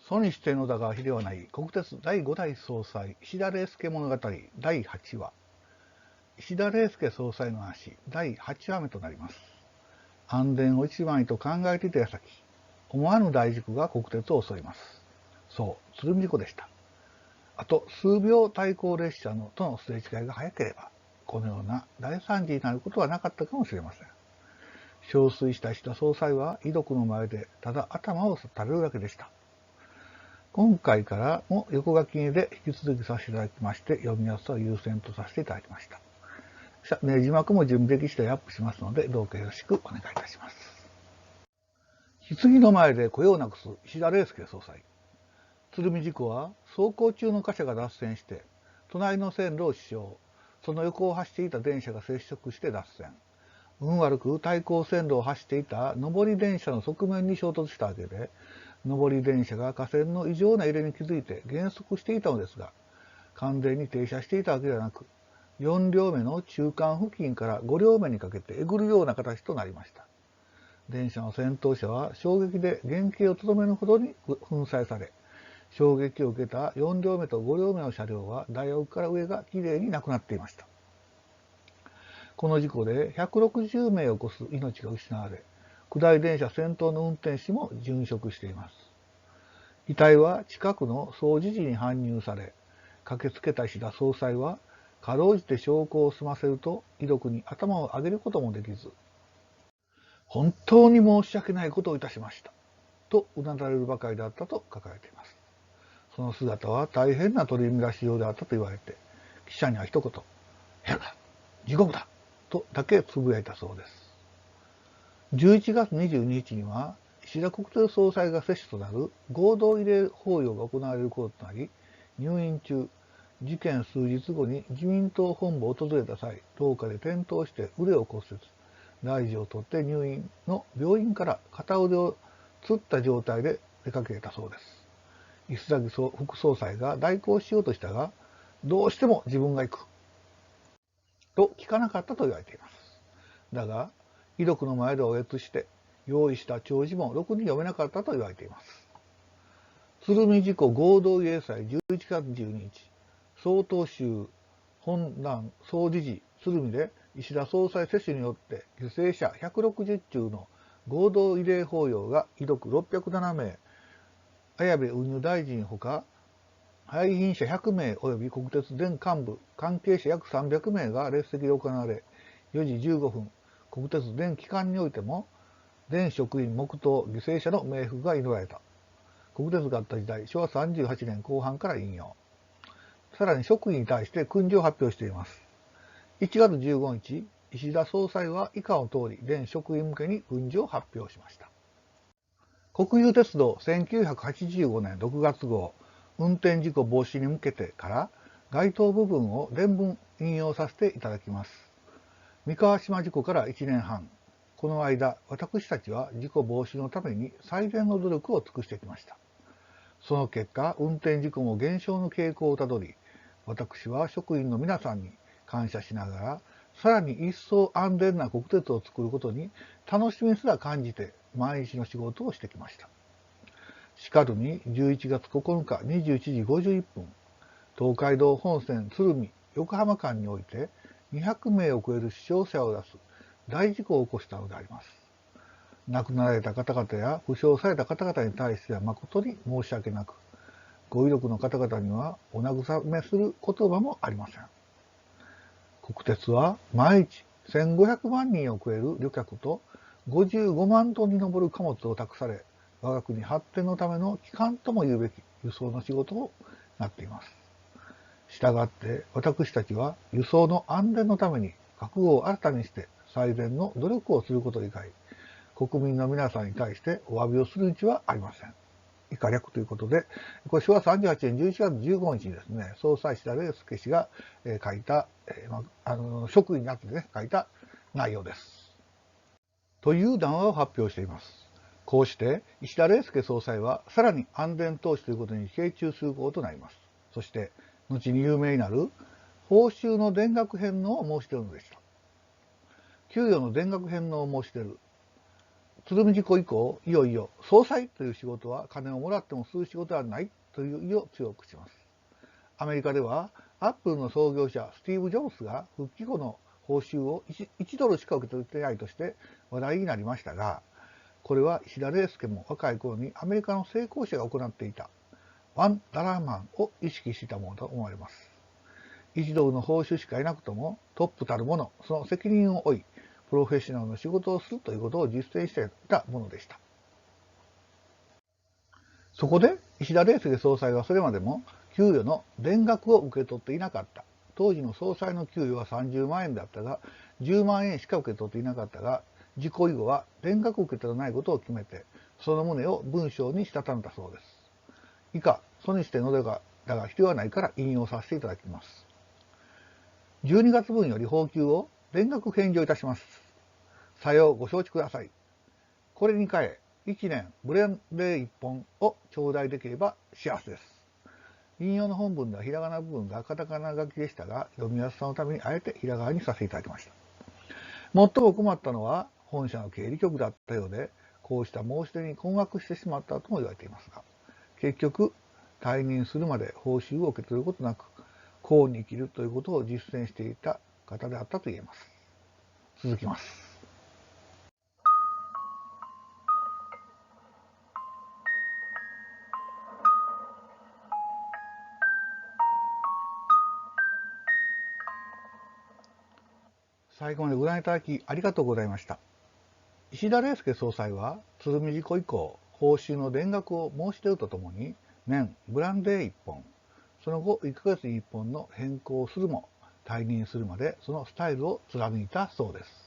曽にしてのだが比ではない国鉄第5代総裁石田礼介物語第8話。石田礼介総裁の話第8話目となります。安全を一番にと考えていた矢先、思わぬ大事故が国鉄を襲います。そう、鶴見事故でした。あと数秒対向列車とのすれ違いが早ければ、このような大惨事になることはなかったかもしれません。憔悴した石田総裁は遺族の前でただ頭を垂れるだけでした。今回からも横書きで引き続きさせていただきまして、読みやすさを優先とさせていただきました。字幕も準備でき次第アップしますので、どうかよろしくお願いいたします。棺の前で声をなくす石田礼介総裁。鶴見事故は走行中の貨車が脱線して、隣の線路を死傷、その横を走っていた電車が接触して脱線。運悪く対向線路を走っていた上り電車の側面に衝突したわけで、上り電車が架線の異常な揺れに気づいて減速していたのですが、完全に停車していたわけではなく、4両目の中間付近から5両目にかけてえぐるような形となりました。電車の先頭車は衝撃で原形をとどめるほどに粉砕され、衝撃を受けた4両目と5両目の車両は大奥から上がきれいになくなっていました。この事故で160名を超す命が失われ、下り電車先頭の運転士も殉職しています。遺体は近くの総除寺に搬入され、駆けつけた石田総裁は、かろうじて証拠を済ませると遺族に頭を上げることもできず、本当に申し訳ないことをいたしました、とうなだれるばかりだったと書かれています。その姿は大変な取り乱しようであったと言われて、記者には一言、ヘルだ、地獄だ、とだけつぶやいたそうです。11月22日には、石田国鉄総裁が接種となる合同慰霊法要が行われることとなり、入院中、事件数日後に自民党本部を訪れた際、廊下で転倒して腕を骨折、大事を取って入院の病院から片腕をつった状態で出かけたそうです。石崎副総裁が代行しようとしたが、どうしても自分が行くと聞かなかったと言われています。だが、遺族の前でおえつして用意した弔辞もろくに読めなかったと言われています。鶴見事故合同慰霊祭11月12日、曹洞宗本南総持寺鶴見で石田総裁接種によって犠牲者160中の合同慰霊法要が遺族607名、綾部運輸大臣ほか、廃品者100名及び国鉄全幹部、関係者約300名が列席で行われ、4時15分、国鉄全機関においても、全職員黙祷、犠牲者の冥福が祈られた。国鉄があった時代、昭和38年後半から引用。さらに職員に対して訓示を発表しています。1月15日、石田総裁は以下の通り、全職員向けに訓示を発表しました。国有鉄道1985年6月号、運転事故防止に向けてから該当部分を連文引用させていただきます。三河島事故から1年半、この間、私たちは事故防止のために最善の努力を尽くしてきました。その結果、運転事故も減少の傾向をたどり、私は職員の皆さんに感謝しながら、さらに一層安全な国鉄を作ることに楽しみすら感じて毎日の仕事をしてきました。しかるに11月9日21時51分、東海道本線鶴見横浜間において200名を超える死傷者を出す大事故を起こしたのであります。亡くなられた方々や負傷された方々に対しては誠に申し訳なく、ご遺族の方々にはお慰めする言葉もありません。国鉄は毎日1500万人を超える旅客と55万トンに上る貨物を託され、我が国発展のための基幹とも言うべき輸送の仕事をなっています。したがって私たちは輸送の安全のために覚悟を新たにして最善の努力をすること以外、国民の皆さんに対してお詫びをする道はありません。以下略ということで、これ昭和38年11月15日にですね、総裁石田礼介氏が書いた、職員になってね、書いた内容です。という談話を発表しています。こうして石田礼介総裁はさらに安全投資ということに傾注することとなります。そして、後に有名になる報酬の田楽返納を申し出るのでした。給与の田楽返納を申し出る。鶴見事故以降、いよいよ総裁という仕事は金をもらってもする仕事ではないという意を強くします。アメリカではアップルの創業者スティーブ・ジョブズが復帰後の報酬を 1ドルしか受け取っていないとして話題になりましたが、これは石田礼介も若い頃にアメリカの成功者が行っていたワンダラーマンを意識していたものと思われます。1ドルの報酬しかいなくともトップたるもの、その責任を負い、プロフェッショナルの仕事をするということを実践していたものでした。そこで石田礼介総裁はそれまでも給与の田額を受け取っていなかった。当時の総裁の給与は30万円だったが、10万円しか受け取っていなかったが、事故以後は田額を受け取らないことを決めて、その旨を文章にしたためたそうです。以下、それにしてのだが必要はないから引用させていただきます。12月分より報給を田額返上いたします。さようご承知ください。これに変え、1年ブレンデー1本を頂戴できれば幸せです。引用の本文ではひらがな部分がカタカナ書きでしたが、読みやすさのためにあえてひらがなにさせていただきました。最も困ったのは本社の経理局だったようで、こうした申し出に困惑してしまったとも言われていますが、結局退任するまで報酬を受け取ることなく、公に生きるということを実践していた方であったと言えます。続きます。最後までご覧いただきありがとうございました。石田礼介総裁は鶴見事故以降、報酬の田額を申し出るとともに、年ブランデー1本、その後1ヶ月に1本の変更をするも、退任するまでそのスタイルを貫いたそうです。